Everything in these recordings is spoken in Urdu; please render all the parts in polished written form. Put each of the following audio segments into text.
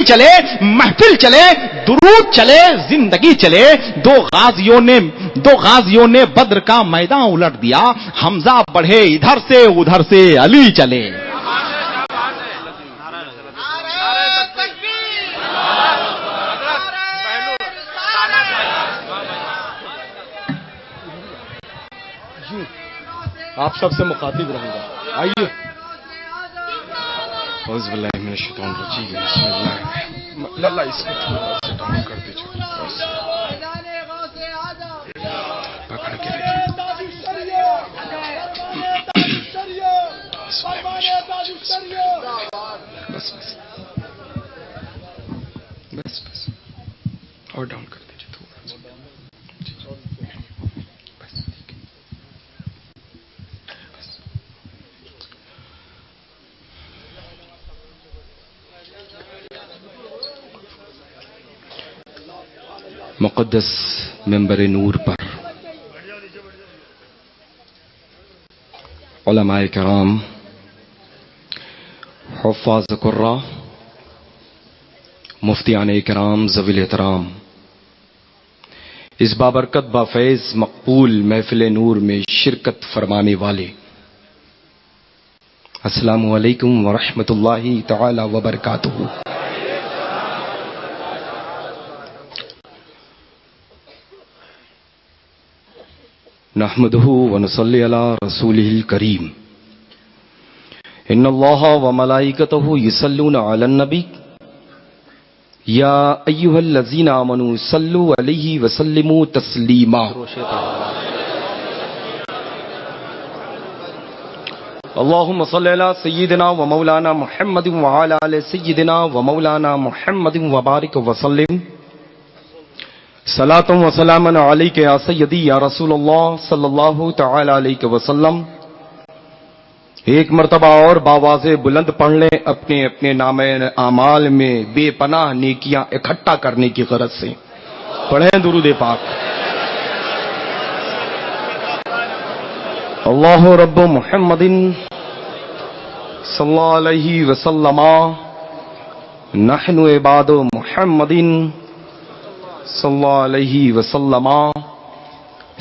چلے، محفل چلے، درود چلے، زندگی چلے۔ دو غازیوں نے بدر کا میدان الٹ دیا، حمزہ بڑھے ادھر سے ادھر سے علی چلے۔ آپ سب سے مخاطب رہوں گا، آئیے۔ اعوذ باللہ من الشیطان الرجیم، بسم اللہ۔ اللہ اس کو تھوڑا سا ڈاؤن کر دیجیے، پکڑ کے رکھیے۔ بس بس بس اور ڈاؤن کر دیجیے تھوڑا سا۔ مقدس منبر نور پر علماء کرام، حفاظ قرہ، مفتیان کرام، ذوی الاحترام، اس بابرکت بافیض مقبول محفل نور میں شرکت فرمانے والے، السلام علیکم ورحمۃ اللہ تعالی وبرکاتہ۔ نحمده ونصلي على رسوله الكريم ان الله وملائكته يصلون على النبي يا ايها الذين امنوا صلوا عليه وسلموا تسليما۔ اللهم صل على سيدنا ومولانا محمد وعلى آل سيدنا ومولانا محمد وبارك وسلم۔ صلاۃ و سلام علیک یا سیدی یا رسول اللہ صلی اللہ تعالی علیہ وسلم۔ ایک مرتبہ اور باواز بلند پڑھ لیں، اپنے اپنے نام اعمال میں بے پناہ نیکیاں اکٹھا کرنے کی غرض سے پڑھیں درود پاک۔ اللہ رب محمد صلی اللہ علیہ وسلم، نحن عباد محمد صلی اللہ علیہ وسلم،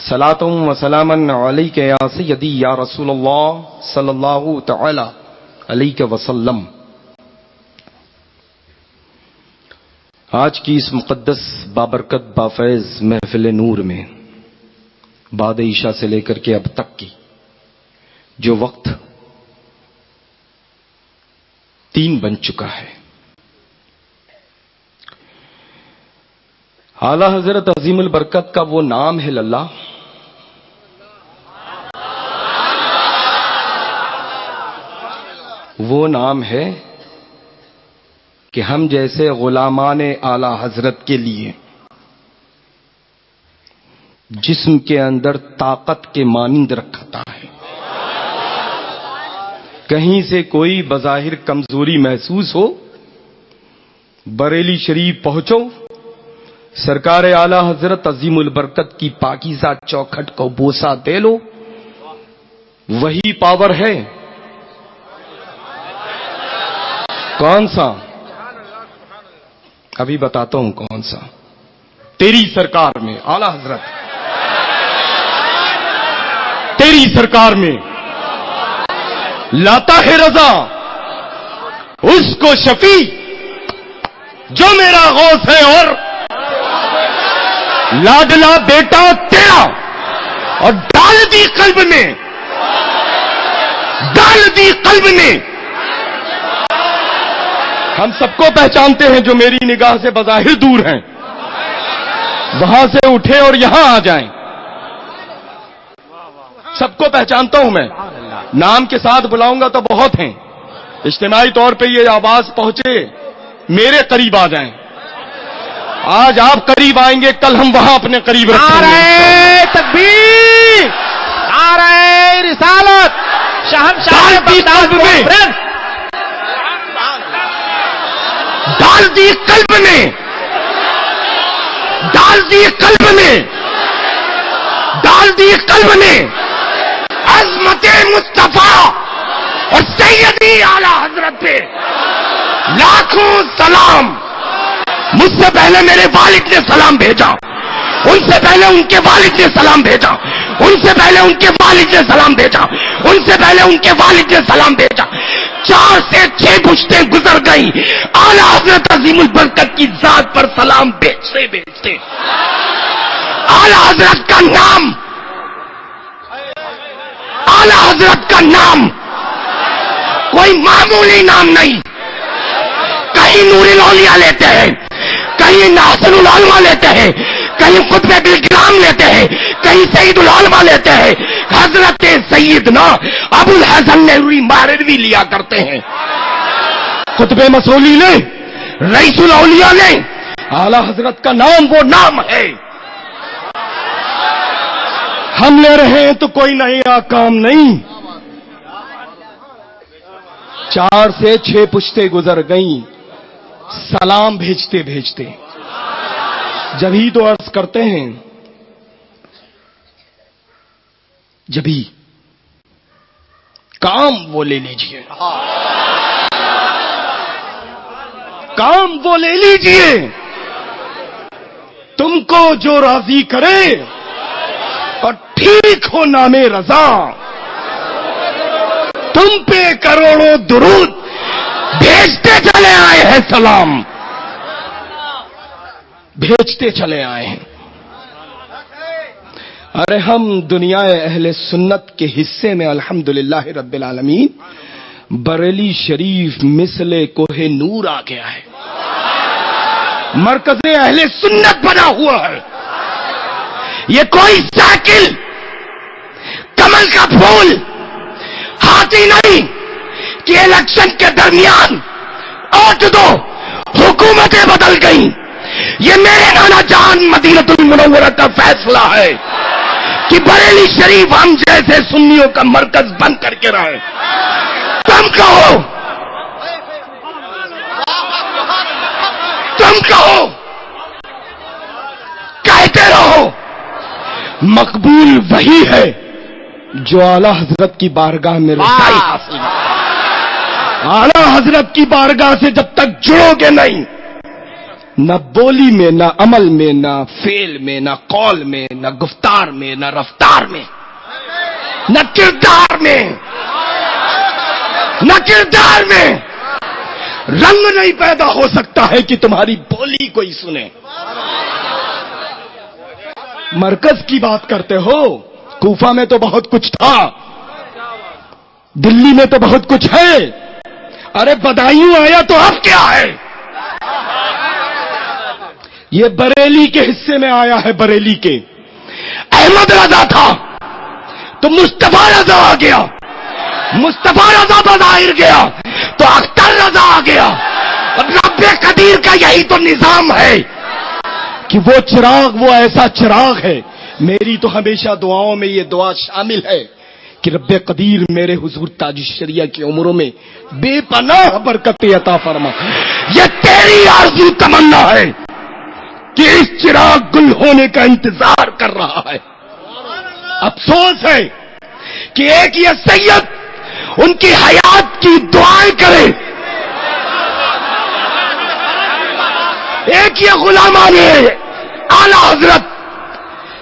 صلاۃ و سلام علیک یا سیدی یا رسول اللہ صلی اللہ تعالی علیہ وسلم۔ آج کی اس مقدس بابرکت بافیض محفل نور میں بعد عشاء سے لے کر کے اب تک کی جو وقت 3 بن چکا ہے، اعلی حضرت عظیم البرکت کا وہ نام ہے للہ، وہ نام ہے کہ ہم جیسے غلامان اعلی حضرت کے لیے جسم کے اندر طاقت کے مانند رکھتا ہے۔ کہیں سے کوئی بظاہر کمزوری محسوس ہو، بریلی شریف پہنچو، سرکار اعلی حضرت عظیم البرکت کی پاکیزہ چوکھٹ کو بوسہ دے لو، وہی پاور ہے۔ کون سا؟ ابھی بتاتا ہوں کون سا۔ تیری سرکار میں اعلی حضرت، تیری سرکار میں لاتا ہے رضا اس کو شفیع جو میرا غوث ہے، اور لاڈلا بیٹا تیرا، اور ڈال دی قلب میں، ڈال دی قلب میں۔ ہم سب کو پہچانتے ہیں جو میری نگاہ سے بظاہر دور ہیں، وہاں سے اٹھے اور یہاں آ جائیں۔ سب کو پہچانتا ہوں میں، نام کے ساتھ بلاؤں گا تو بہت ہیں، اجتماعی طور پہ یہ آواز پہنچے میرے قریب آ جائیں۔ آج آپ قریب آئیں گے، کل ہم وہاں اپنے قریب رکھیں گے۔ نعرہ تکبیر، نعرہ رسالت، شہنشاہ بغداد میں ڈال دی قلب میں، ڈال دی قلب میں، ڈال دی قلب میں عظمت مصطفیٰ اور سیدی اعلی حضرت پہ لاکھوں سلام، مجھ سے پہلے میرے والد نے سلام بھیجا، ان سے پہلے ان کے والد نے سلام بھیجا، ان سے پہلے ان کے والد نے سلام بھیجا، ان سے پہلے ان کے والد نے سلام بھیجا۔ 4 سے 6 پشتیں گزر گئیں، اعلیٰ حضرت عظیم البرکت کی ذات پر سلام بھیجتے بھیجتے اعلیٰ حضرت کا نام، اعلیٰ حضرت کا نام کوئی معمولی نام نہیں۔ کہیں نور الاولیاء لیتے ہیں، کہیں ناصر العلماء لیتے ہیں، کہیں خطب بالکلام لیتے ہیں، کہیں سید العلماء لیتے ہیں۔ حضرت سیدنا ابو الحسن نہروی ماردوی لیا کرتے ہیں، خطب مسعولی نے، رئیس الاولیاء نے، اعلیٰ حضرت کا نام وہ نام ہے۔ ہم لے رہے ہیں تو کوئی نیا کام نہیں۔ 4 سے 6 پشتیں گزر گئیں سلام بھیجتے بھیجتے، جبھی تو عرض کرتے ہیں، جبھی کام وہ لے لیجئے، کام وہ لے لیجئے، تم کو جو راضی کرے اور ٹھیک ہو نام رضا، تم پہ کروڑوں درود بھیجتے چلے آئے ہیں، سلام بھیجتے چلے آئے ہیں۔ ارے ہم دنیا اہل سنت کے حصے میں الحمدللہ رب العالمین بریلی شریف مثل کوہ نور آ گیا ہے، مرکز اہل سنت بنا ہوا ہے۔ یہ کوئی سائیکل، کمل کا پھول، ہاتھی نہیں کہ الیکشن کے درمیان ووٹ دو حکومتیں بدل گئیں۔ یہ میرے نانا جان مدینہ المنورہ کا فیصلہ ہے کہ بریلی شریف ہم جیسے سنیوں کا مرکز بن کر کے رہے۔ تم کہو، تم کہو، کہتے رہو، مقبول وہی ہے جو اعلیٰ حضرت کی بارگاہ میں رسائی حاصل ہے۔ اعلیٰ حضرت کی بارگاہ سے جب تک جڑو گے نہیں، نہ بولی میں، نہ عمل میں، نہ فعل میں، نہ قول میں، نہ گفتار میں، نہ رفتار میں، نہ کردار میں، نہ کردار میں رنگ نہیں پیدا ہو سکتا ہے کہ تمہاری بولی کوئی سنے۔ مرکز کی بات کرتے ہو، کوفہ میں تو بہت کچھ تھا، دلی میں تو بہت کچھ ہے، ارے بدایوں آیا تو اب کیا ہے؟ یہ بریلی کے حصے میں آیا ہے، بریلی کے۔ احمد رضا تھا تو مصطفیٰ رضا آ گیا، مصطفیٰ رضا بظاہر گیا تو اختر رضا آ گیا۔ رب قدیر کا یہی تو نظام ہے کہ وہ چراغ، وہ ایسا چراغ ہے۔ میری تو ہمیشہ دعاؤں میں یہ دعا شامل ہے کہ رب قدیر میرے حضور تاج الشریعہ کی عمروں میں بے پناہ برکت عطا فرما۔ یہ تیری آرزو تمنا ہے کہ اس چراغ گل ہونے کا انتظار کر رہا ہے۔ افسوس ہے کہ ایک یہ سید ان کی حیات کی دعائیں کرے، ایک یہ غلامان اعلی حضرت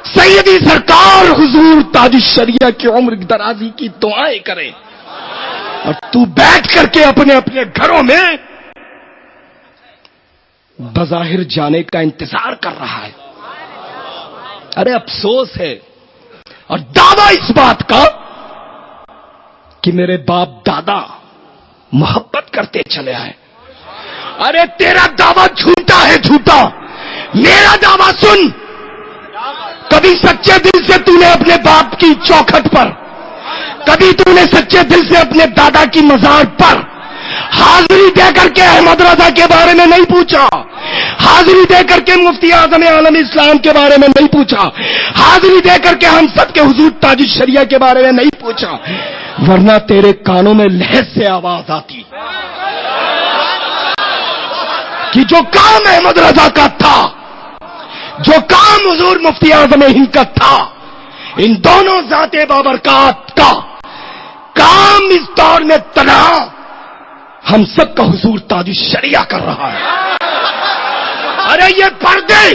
سیدی سرکار حضور تاج الشریعہ کی عمر درازی کی دعائیں کرے، اور تو بیٹھ کر کے اپنے اپنے گھروں میں بظاہر جانے کا انتظار کر رہا ہے۔ ارے افسوس ہے، اور دعویٰ اس بات کا کہ میرے باپ دادا محبت کرتے چلے آئے۔ ارے تیرا دعویٰ جھوٹا ہے، جھوٹا۔ میرا دعویٰ سن، کبھی سچے دل سے تو نے اپنے باپ کی چوکھٹ پر، کبھی تو نے سچے دل سے اپنے دادا کی مزار پر حاضری دے کر کے احمد رضا کے بارے میں نہیں پوچھا، حاضری دے کر کے مفتی اعظم عالم اسلام کے بارے میں نہیں پوچھا، حاضری دے کر کے ہم سب کے حضور تاج الشریعہ کے بارے میں نہیں پوچھا، ورنہ تیرے کانوں میں لہر سے آواز آتی کہ جو کام احمد رضا کا تھا، جو کام حضور مفتی اعظم ہند کا تھا، ان دونوں ذات بابرکات کا کام اس دور میں تنہا ہم سب کا حضور تاج الشریعہ کر رہا ہے۔ ارے یہ پردے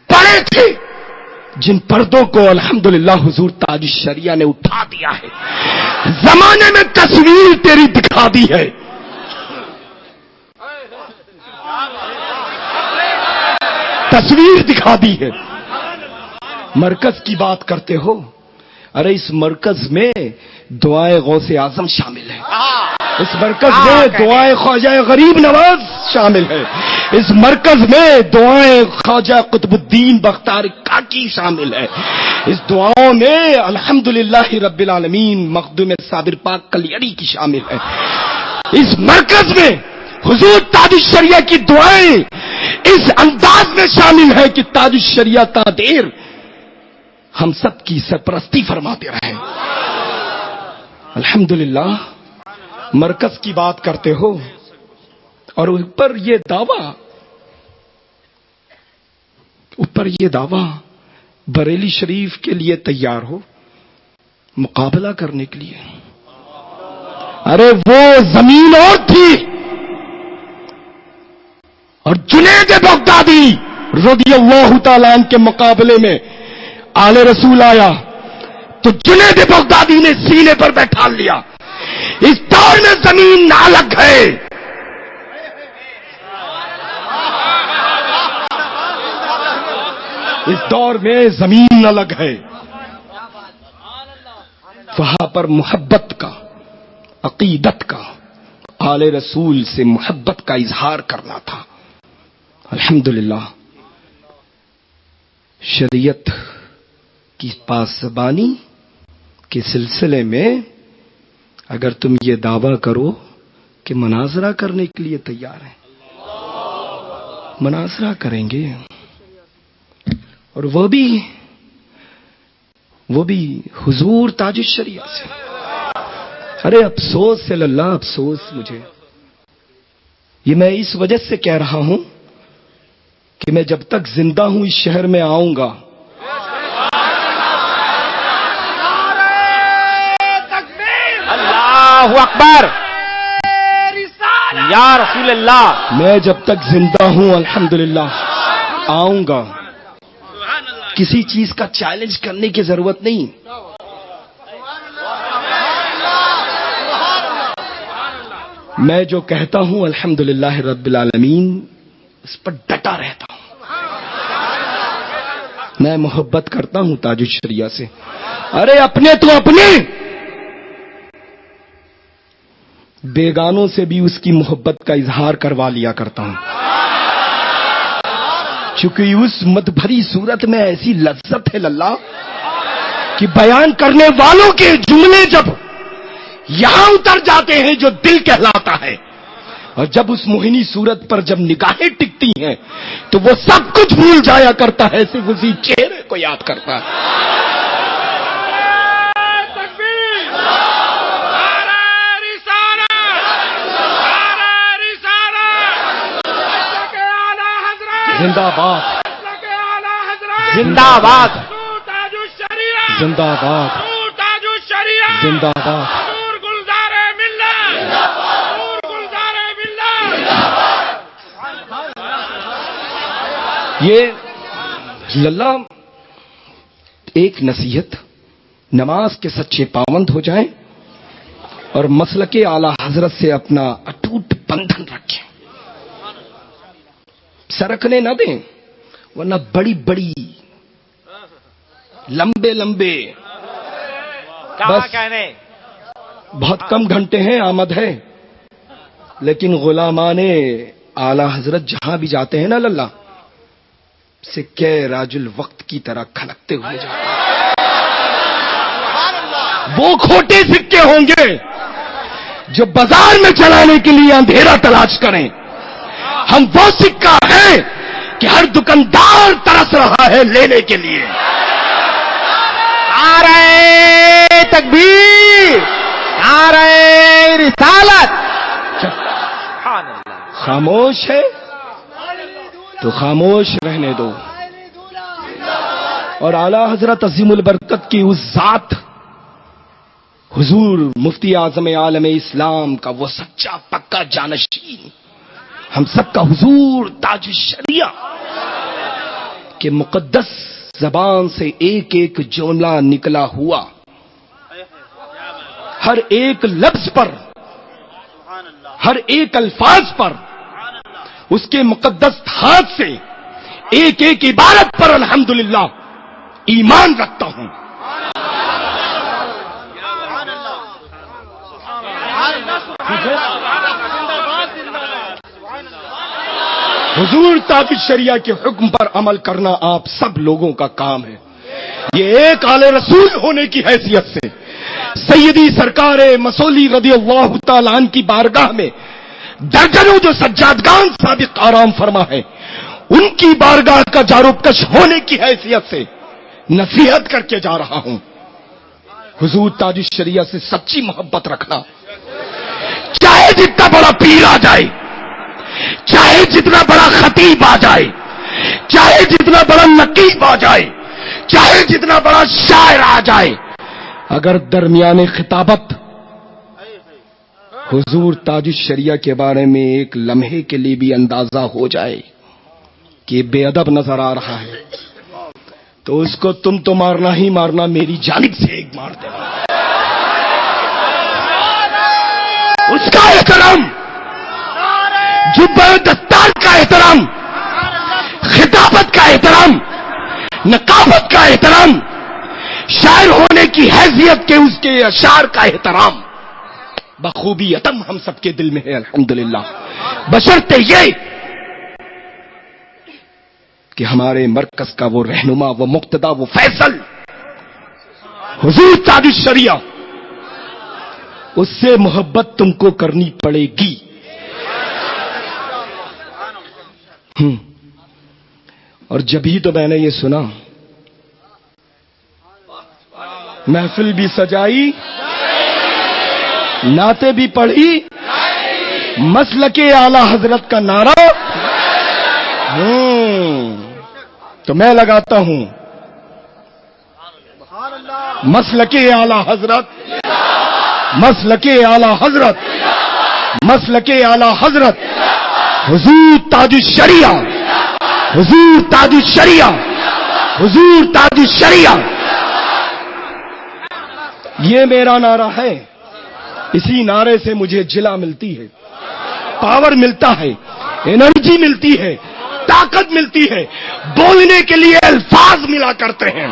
پڑے تھے جن پردوں کو الحمدللہ حضور تاج الشریعہ نے اٹھا دیا ہے. زمانے میں تصویر تیری دکھا دی ہے. تصویر دکھا دی ہے. مرکز کی بات کرتے ہو. ارے اس مرکز میں دعائیں غوث اعظم شامل ہے. اس مرکز میں دعائیں خواجہ غریب نواز شامل ہے. اس مرکز میں دعائیں خواجہ قطب الدین بختیار کاکی شامل ہے. اس دعاؤں میں الحمدللہ رب العالمین مخدوم صابر پاک کلیڑی کی شامل ہے. اس مرکز میں حضور تاج الشریعہ کی دعائیں اس انداز میں شامل ہے کہ تاج الشریعہ تا دیر ہم سب کی سرپرستی فرماتے رہے. الحمدللہ مرکز کی بات کرتے ہو اور اوپر یہ دعویٰ بریلی شریف کے لیے تیار ہو مقابلہ کرنے کے لیے. ارے وہ زمین اور تھی اور جنید بغدادی رضی اللہ تعالیٰ عنہ کے مقابلے میں آل رسول آیا تو جنید بغدادی نے سینے پر بیٹھا لیا. اس دور میں زمین الگ ہے. اس دور میں زمین الگ ہے. وہاں پر محبت کا، عقیدت کا، آل رسول سے محبت کا اظہار کرنا تھا. الحمدللہ شریعت کی پاسبانی کے سلسلے میں اگر تم یہ دعویٰ کرو کہ مناظرہ کرنے کے لیے تیار ہیں، مناظرہ کریں گے. اور وہ بھی حضور تاج الشریعہ سے. ارے افسوس ہے اللہ، افسوس مجھے. یہ میں اس وجہ سے کہہ رہا ہوں کہ میں جب تک زندہ ہوں اس شہر میں آؤں گا. اللہ اکبر یا رسول اللہ. میں جب تک زندہ ہوں الحمدللہ آؤں گا. کسی چیز کا چیلنج کرنے کی ضرورت نہیں. میں جو کہتا ہوں الحمدللہ رب العالمین اس پر ڈٹا رہتا ہوں. میں محبت کرتا ہوں تاج الشریعہ سے. ارے اپنے تو اپنے، بیگانوں سے بھی اس کی محبت کا اظہار کروا لیا کرتا ہوں. چونکہ اس مت بھری صورت میں ایسی لذت ہے اللہ کہ بیان کرنے والوں کے جملے جب یہاں اتر جاتے ہیں جو دل کہلاتا ہے، اور جب اس موہنی صورت پر جب نگاہیں ٹکتی ہیں تو وہ سب کچھ بھول جایا کرتا ہے، صرف اسی چہرے کو یاد کرتا ہے. زندہ باد، زندہ باد، زندہ باد، زندہ باد. یہ للہ ایک نصیحت، نماز کے سچے پابند ہو جائیں اور مسلک اعلی حضرت سے اپنا اٹوٹ بندھن رکھیں. سرکنے نہ دیں، ورنہ بڑی بڑی لمبے لمبے بس بہت کم گھنٹے ہیں آمد ہے، لیکن غلامان اعلی حضرت جہاں بھی جاتے ہیں نا للہ سکے راج الوقت کی طرح کھنکتے ہوئے جاتے ہیں. وہ کھوٹے سکے ہوں گے جو بازار میں چلانے کے لیے اندھیرا تلاش کریں. ہم وہ سکہ ہے کہ ہر دکاندار ترس رہا ہے لینے کے لیے. نعرہ تکبیر، نعرہ رسالت. خاموش ہے تو خاموش رہنے دو. اور اعلی حضرت عظیم البرکت کی اس ذات حضور مفتی اعظم عالم اسلام کا وہ سچا پکا جانشین ہم سب کا حضور تاج الشریعہ کہ مقدس زبان سے ایک ایک جملہ نکلا ہوا، ہر ایک لفظ پر، ہر ایک الفاظ پر، اس کے مقدس ہاتھ سے ایک ایک عبارت پر الحمدللہ ایمان رکھتا ہوں۔ حضور تاج الشریعہ کے حکم پر عمل کرنا آپ سب لوگوں کا کام ہے۔ یہ ایک آل رسول ہونے کی حیثیت سے سیدی سرکار مسولی رضی اللہ تعالیٰ عنہ کی بارگاہ میں درجنوں جو سجادگان سابق آرام فرما ہے، ان کی بارگاہ کا جاروبکش ہونے کی حیثیت سے نصیحت کر کے جا رہا ہوں۔ حضور تاج الشریعہ سے سچی محبت رکھنا، چاہے جتنا بڑا پیر آ جائے، چاہے جتنا بڑا خطیب آ جائے، چاہے جتنا بڑا نقیب آ جائے، چاہے جتنا بڑا شاعر آ جائے، اگر درمیان خطابت حضور تاج الشریعہ کے بارے میں ایک لمحے کے لیے بھی اندازہ ہو جائے کہ بے ادب نظر آ رہا ہے، تو اس کو تم تو مارنا ہی مارنا، میری جانب سے ایک مار دینا۔ اس کا احترام، جبہ دستار کا احترام، خطابت کا احترام، نقابت کا احترام، شاعر ہونے کی حیثیت کے اس کے اشعار کا احترام بخوبی عتم ہم سب کے دل میں ہے الحمدللہ، بشرطے یہ کہ ہمارے مرکز کا وہ رہنما، وہ مقتدا، وہ فیصل حضور تاج الشریعہ، اس سے محبت تم کو کرنی پڑے گی۔ اور جبھی تو میں نے یہ سنا، محفل بھی سجائی، نعتیں بھی پڑھی، مسلک اعلی حضرت کا نعرہ تو میں لگاتا ہوں، مسلک اعلی حضرت، مسلک اعلی حضرت، مسلک اعلی حضرت، حضور تاج الشریعہ، حضور تاج الشریعہ، حضور تاج الشریعہ، یہ میرا نعرہ ہے۔ اسی نعرے سے مجھے جلا ملتی ہے، پاور ملتا ہے، انرجی ملتی ہے، طاقت ملتی ہے، بولنے کے لیے الفاظ ملا کرتے ہیں۔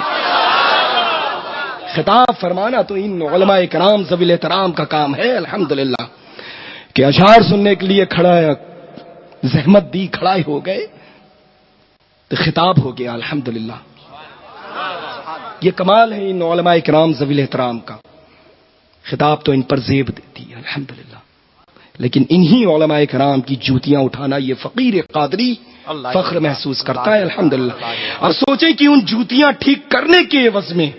خطاب فرمانا تو ان علماء کرام ذوی الاحترام کا کام ہے الحمدللہ، کہ اشعار سننے کے لیے کھڑا ہے، زحمت دی، کھڑا ہو گئے تو خطاب ہو گیا الحمدللہ۔ یہ کمال ہے ان علماء کرام ذوی الاحترام کا، خطاب تو ان پر زیب دیتی ہے الحمدللہ، لیکن انہی علماء کرام کی جوتیاں اٹھانا یہ فقیر قادری فخر محسوس کرتا ہے الحمدللہ۔ اور سوچیں کہ ان جوتیاں ٹھیک کرنے کے عوض میں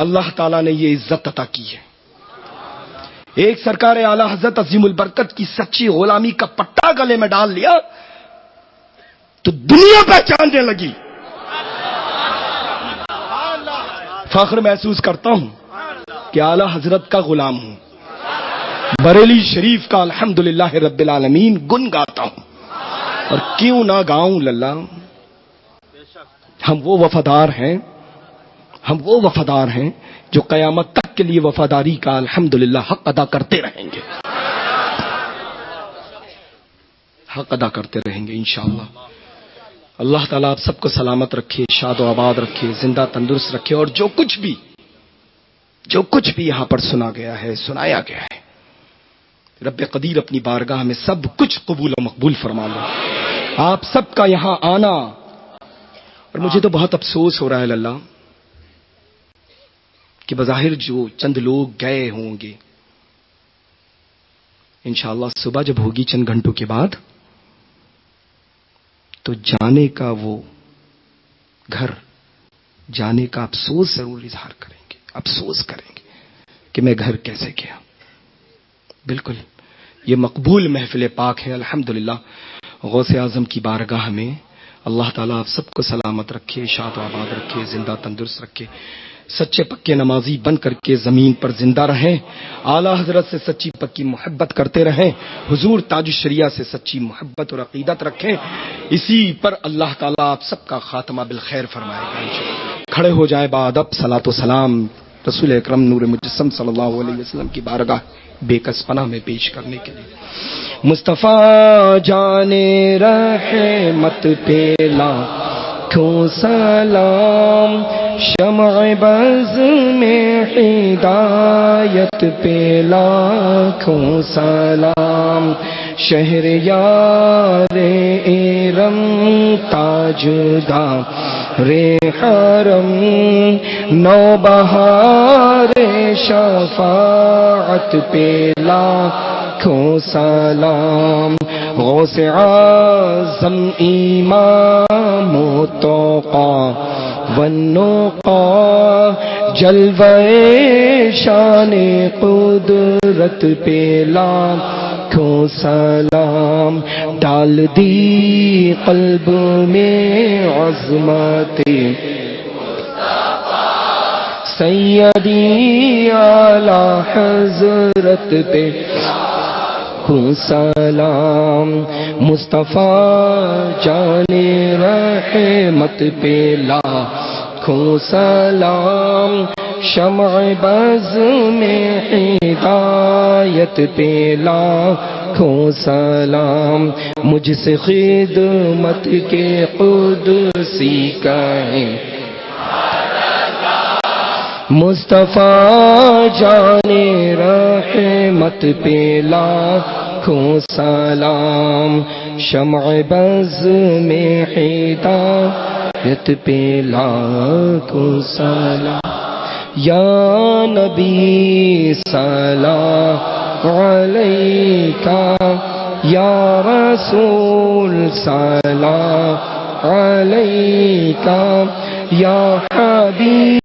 اللہ تعالیٰ نے یہ عزت عطا کی ہے۔ ایک سرکار اعلی حضرت عظیم البرکت کی سچی غلامی کا پٹا گلے میں ڈال لیا تو دنیا پہچاننے لگی۔ فخر محسوس کرتا ہوں کہ اعلی حضرت کا غلام ہوں، بریلی شریف کا الحمدللہ رب العالمین گن گاتا ہوں، اور کیوں نہ گاؤں للہ۔ ہم وہ وفادار ہیں، ہم وہ وفادار ہیں جو قیامت تک کے لیے وفاداری کا الحمدللہ حق ادا کرتے رہیں گے، حق ادا کرتے رہیں گے انشاءاللہ۔ اللہ تعالیٰ آپ سب کو سلامت رکھے، شاد و آباد رکھے، زندہ تندرست رکھے، اور جو کچھ بھی یہاں پر سنا گیا ہے، سنایا گیا ہے، رب قدیر اپنی بارگاہ میں سب کچھ قبول و مقبول فرما لو۔ آپ سب کا یہاں آنا، اور مجھے تو بہت افسوس ہو رہا ہے اللہ کہ بظاہر جو چند لوگ گئے ہوں گے، انشاءاللہ صبح جب ہوگی چند گھنٹوں کے بعد تو جانے کا وہ گھر، جانے کا افسوس ضرور اظہار کریں گے، افسوس کریں گے کہ میں گھر کیسے گیا۔ بالکل یہ مقبول محفل پاک ہے الحمدللہ۔ غوث اعظم کی بارگاہ میں اللہ تعالیٰ آپ سب کو سلامت رکھے، شاد و آباد رکھے، زندہ تندرست رکھے۔ سچے پکے نمازی بن کر کے زمین پر زندہ رہیں، اعلیٰ حضرت سے سچی پکی محبت کرتے رہیں، حضور تاج الشریعہ سے سچی محبت اور عقیدت رکھیں، اسی پر اللہ تعالیٰ آپ سب کا خاتمہ بالخیر فرمائے گا انشاءاللہ۔ کھڑے ہو جائیں بادب صلاۃ و سلام رسول اکرم نور مجسم صلی اللہ علیہ وسلم کی بارگاہ بے کس پناہ میں پیش کرنے کے لیے۔ مصطفیٰ جان رحمت پہ لاکھوں سلام، شمع بز میں ہدایت پہ لاکھوں سلام، شہر یار ارم تاجدار حرم، نوبہار شفاعت پہ لاکھوں سلام، غوث اعظم امام توقا والنقا، جلوہ شان قدرت پہ لاکھوں سلام، ڈال دی قلب میں عظمت سیدی اعلی حضرت پہ سلام، مصطفیٰ جان رحمت پہ لاکھوں سلام، شمع بز میں ہدایت پہ لاکھوں سلام، مجھ سے خدمت کے قدسی کہیں مصطفیٰ جان رحمت پہ لاکھوں سلام، شمع بز میں ہدایت پہ لاکھوں سلام، یا نبی سلام علیکہ، یا رسول سلام علیکہ، یا حبیب